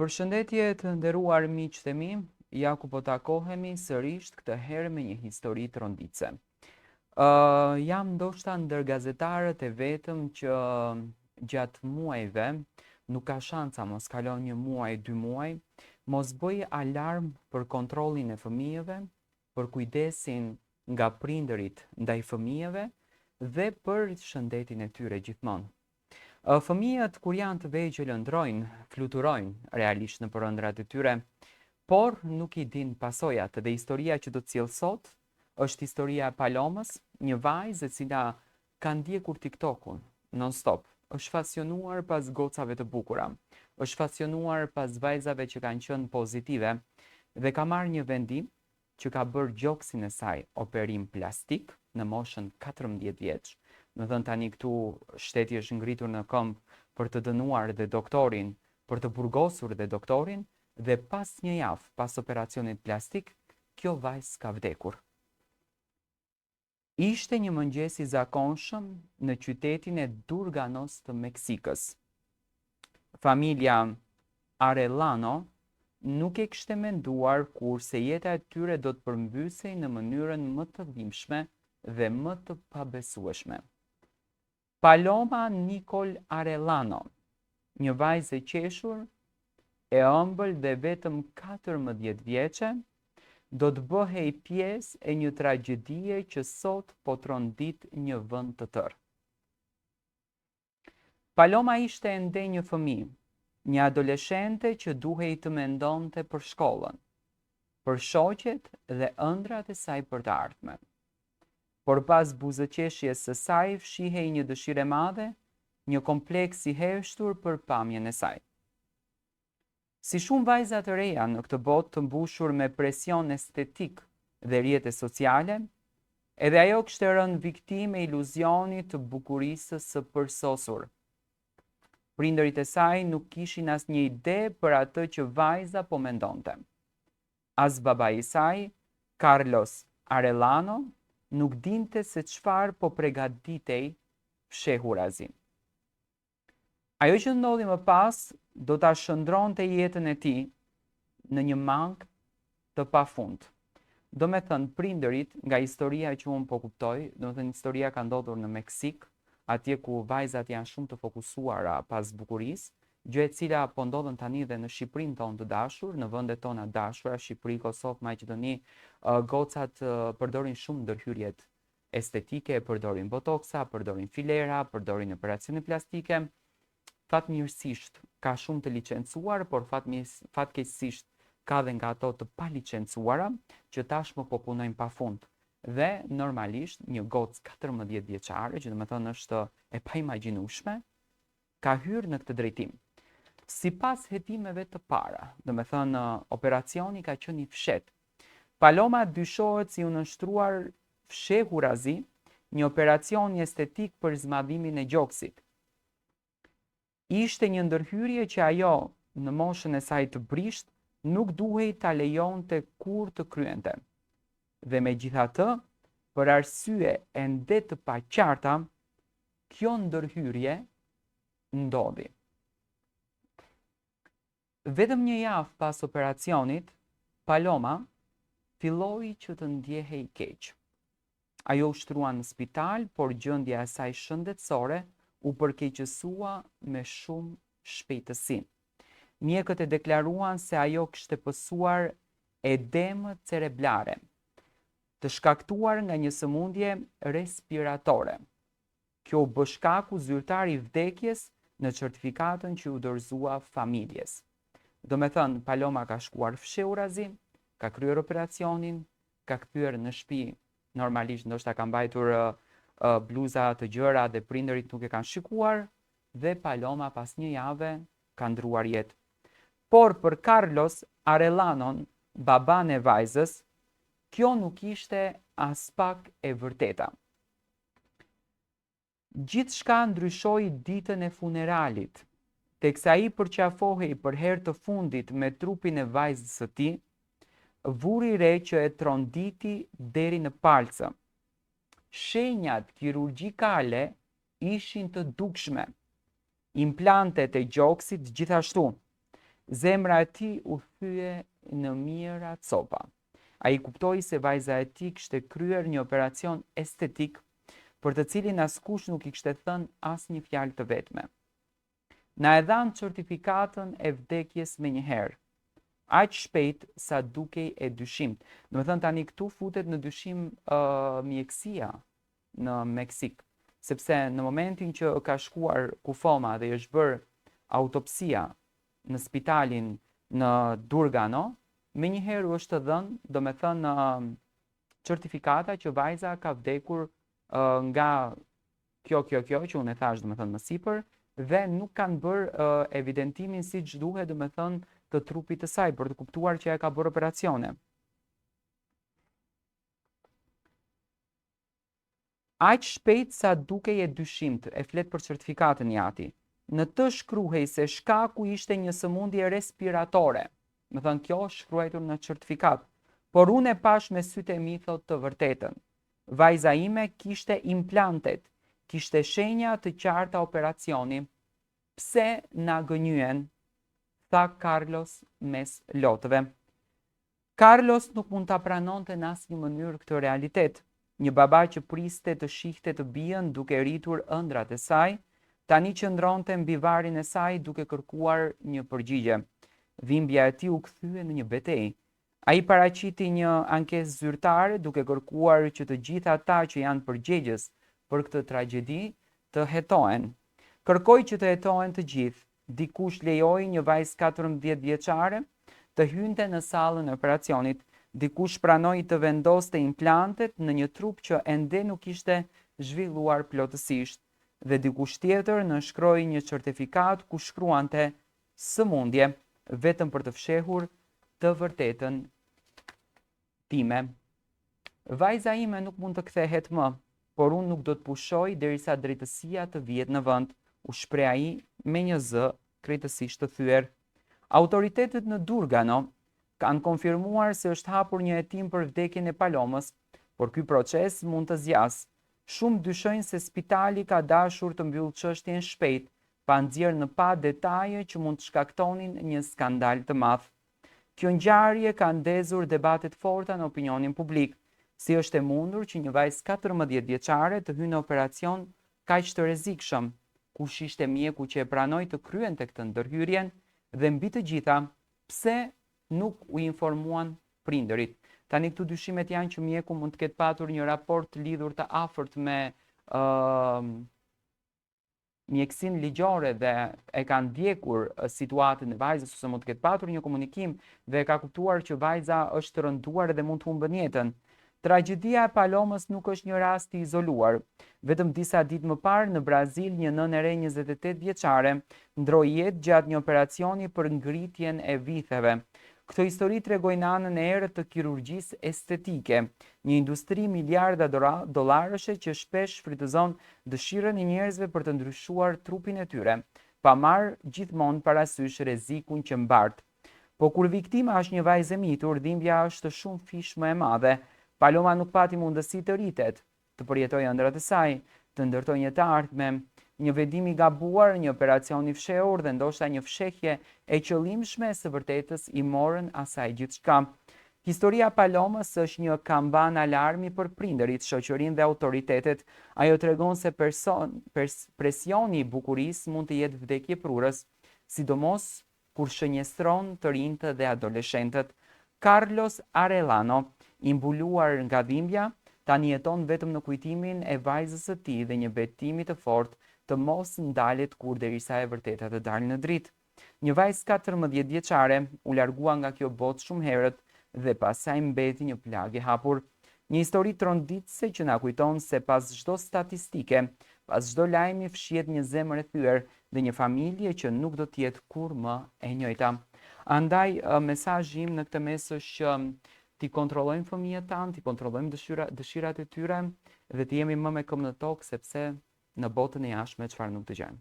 Përshëndetje të nderuar miqtë e mi, ja ku po takohemi sërish këtë herë me një histori tronditse. Jam ndoshta ndër gazetarët e vetëm që gjatë muajve, nuk ka shanca mos kalon një muaj, 2 muaj, mos bëj alarm për kontrollin e fëmijëve, për kujdesin nga prindërit ndaj fëmijëve dhe për shëndetin e tyre gjithmonë. Fëmijët kur janë të vegjël ëndrojnë, fluturojnë realisht në ëndrat e tyre, por nuk i din pasojat dhe historia që do të sjell sot është historia e Palomës, një vajzë e cila ka ndjekur TikTokun non-stop, është pasionuar pas gocave të bukura, është pasionuar pas vajzave që kanë qenë pozitive dhe ka marrë një vendim që ka bërë gjoksin e saj operim plastik në moshën 14 vjeç. Në thënë tani këtu shteti është ngritur në këmbë për të dënuar dhe doktorin, për të burgosur dhe doktorin, dhe pas një javë, pas operacionit plastik, kjo vajzë ka vdekur. Ishte një mëngjes i zakonshëm në qytetin e Durganos të Meksikës. Familja Arellano nuk e kishte menduar kur se jeta e tyre do të përmbysej në mënyrën më të dhimbshme dhe më të pabesueshme. Paloma Nicole Arellano, një vajzë e qeshur, e ëmbël dhe vetëm 14 vjeçe, do të bëhej pjesë e një tragjedie që sot po trondit një vend të tërë. Paloma ishte ende një fëmijë, një adoleshente që duhej të mendonte për shkollën, për shoqet dhe ëndrat e saj për të ardhmen. Por pas buzëqeshjes së saj fshihej një dëshirë e madhe, një kompleks i heshtur për pamjen e saj. Si shumë vajza të reja në këtë botë të mbushur me presion estetik dhe rrjete sociale, edhe ajo kishte rënë viktimë e iluzionit të bukurisë së përsosur. Prindërit e saj nuk kishin asnjë ide për atë që vajza po mendonte. As babai i saj, Carlos Arellano, nuk dinte se çfarë po përgatitej fshehurazi. Ajo që ndodhi më pas do ta shndronte jetën e tij në një mangë të pafund. Do me thënë prindërit, nga historia që unë po kuptoj, do me thënë historia ka ndodhur në Meksik, atje ku vajzat janë shumë të fokusuara pas bukurisë, gjë e cila po ndodhen tani dhe në Shqipërinë tonë të dashur, në vendet tona dashura, Shqipëri, Kosovë, Maqedoni, gocat përdorin shumë ndërhyrjet estetike, përdorin botoksa, përdorin filera, përdorin operacione plastike. Fatmirësisht ka shumë të licencuar, por fatkeqësisht ka dhe nga ato të palicencuara që tashmë po punojnë pafund. Dhe normalisht një gocë 14 vjeçare, që do të thënë është e paimagjinueshme, ka hyrë në këtë drejtim. Sipas hetimeve të para, do të thënë operacioni ka qenë i fshehtë. Paloma dyshohet si u nështruar fshehurazi, një operacion estetik për zmadhimin e gjoksit. Ishte një ndërhyrje që ajo, në moshën e saj të brisht, nuk duhej ta lejonte kur të kryente. Dhe megjithatë, për arsye ende të paqarta, kjo ndërhyrje ndodhi. Vetëm një javë pas operacionit, Paloma filloi që të ndjehej keq. Ajo u shtrua në spital, por gjendja e saj shëndetësore u përkeqësua me shumë shpejtësi. Mjekët e deklaruan se ajo kishte pësuar edemë cerebrale, të shkaktuar nga një sëmundje respiratore. Kjo u bë shkaku zyrtar i vdekjes në certifikatën që u dorëzua familjes. Do me thënë, Paloma ka shkuar fshehurazi, ka kryer operacionin, ka kthyer në shtëpi, normalisht ndoshta ka mbajtur bluza të gjëra dhe prindërit nuk e kanë shikuar, dhe Paloma pas një jave ka ndruar jetë. Por për Carlos Arellanon, baban e vajzës, kjo nuk ishte as pak e vërteta. Gjithçka ndryshoi ditën e funeralit, teksa ai përqafohej për herë të fundit me trupin e vajzës së tij, vuri re që e tronditi deri në palcë. Shenjat kirurgjikale ishin të dukshme, implantet e gjoksit gjithashtu, Zemra e tij u thye në mira copa. Ai kuptoi se vajza e tij kishte kryer një operacion estetik për të cilin askush nuk i kishte thënë asnjë fjalë të vetme. Na e dhan certifikatën e vdekjes menjëherë, aq shpejt sa dukej e dyshimt. Do të thënë tani këtu futet në dyshim mjekësia në Meksik, sepse në momentin që ka shkuar Kufoma dhe është bërë autopsia në spitalin në Durgano, menjëherë është dhënë, do me thënë, certifikata që vajza ka vdekur nga kjo që unë e thash, do me thënë, më sipër, dhe nuk kanë bërë evidentimin si që duhet, do me thënë, të trupit të saj, për të kuptuar që e ka bërë operacione. Aq shpejt sa dukej e dyshimt, e flet për certifikatën jati. Në të shkruhej se shkaku ishte një sëmundje respiratore. Me thënë, kjo shkruajtur në certifikat. Por unë e pash me sytë e mi, thot, të vërtetën. Vajza ime kishte implantet, kishte shenja të qarta operacioni. Pse na gënyen, tha Carlos mes lotëve. Carlos nuk mund ta pranonte në asnjë mënyrë këtë realitet. Një baba që priste të shihte të bijën duke rritur ëndrat e saj, tani qëndronte mbi varin e saj duke kërkuar një përgjigje. Dhimbja e tij u kthye në një betejë. Ai paraqiti një ankesë zyrtare duke kërkuar që të gjithë ata që janë përgjegjës për këtë tragjedi të hetohen. Kërkoi që të hetohen të gjithë. Dikush lejoi një vajzë 14 vjeçare të hynte në sallën e operacionit. Dikush pranoi të vendoste implantet në një trup që ende nuk ishte zhvilluar plotësisht, dhe dikush tjetër nënshkroi një certifikat ku shkruante sëmundje, vetëm për të fshehur të vërtetën time. Vajza ime nuk mund të kthehet më, por unë nuk do të pushoj derisa drejtësia të vihet në vend, u shpreh ai me një zë krejtësisht të thyer. Autoritetet në Durgano kanë konfirmuar se është hapur një hetim për vdekjen e Palomës, por ky proces mund të zgjasë. Shumë dyshojnë se spitali ka dashur të mbyllë çështjen shpejt, pa nxjerrë në pa detaje që mund të shkaktonin një skandal të madh. Kjo ngjarje ka ndezur debate të forta në opinionin publik. Si është e mundur që një vajzë 14 vjeçare të hyjë në operacion kaq të rrezikshëm? Kush ishte mjeku që e pranoi të kryente këtë ndërhyrjen? Dhe mbi të gjitha, pse nuk u informuan prindërit? Tani këtu dyshimet janë që mjeku mund të ketë patur një raport lidhur të afërt me mjekësinë ligjore dhe e ka ndjekur situatën e vajzës, ose mund të ketë patur një komunikim dhe e ka kuptuar që vajza është rënduar dhe mund të humbë jetën. Tragjedia e Palomës nuk është një rast i izoluar. Vetëm disa ditë më parë në Brazil, një nënë e re 28 vjeçare ndroi jetë gjatë një operacioni për ngritjen e vitheve. Këto histori tregojnë anën e errët të kirurgjisë estetike, një industri miliarda dollarëshe që shpesh shfrytëzon dëshirën e njerëzve për të ndryshuar trupin e tyre, pa marrë gjithmonë parasysh rrezikun që mbart. Po kur viktima është një vajzë e mitur, dhimbja është shumë fish më e madhe. Paloma nuk pati mundësi të rritet, të përjetojë ëndrat e saj, të ndërtojë një të ardhme. Një vendim i gabuar, një operacion i fshehur dhe ndoshta një fshehje e qëllimshme së vërtetës i morën asaj gjithçka. Historia e Palomës është një kamban alarmi për prindërit, shoqërinë dhe autoritetet. Ajo tregon se presioni i bukurisë mund të jetë vdekje prurës, sidomos kur shënjestron të rinjtë dhe adoleshentët. Carlos Arellano, i mbuluar nga dhimbja, tani jeton vetëm në kujtimin e vajzës së tij dhe një betimi të fortë të mos ndalet kur derisa e vërteta të dalë në dritë. Një vajzë 14 vjeçare u largua nga kjo botë shumë herët dhe pasaj mbeti një plagë e hapur. Një histori tronditëse që na kujton se pas çdo statistike, pas çdo lajmi fshihet një zemër e thyer dhe një familje që nuk do të jetë kurrë më e njëjta. Andaj mesazhi im në këtë mes është që ti kontrollojmë fëmijët tanë, ti kontrollojmë dëshirat e tyre dhe të jemi më me këmbë në tokë, sepse në botën e jashtme çfarë nuk dëgjojmë.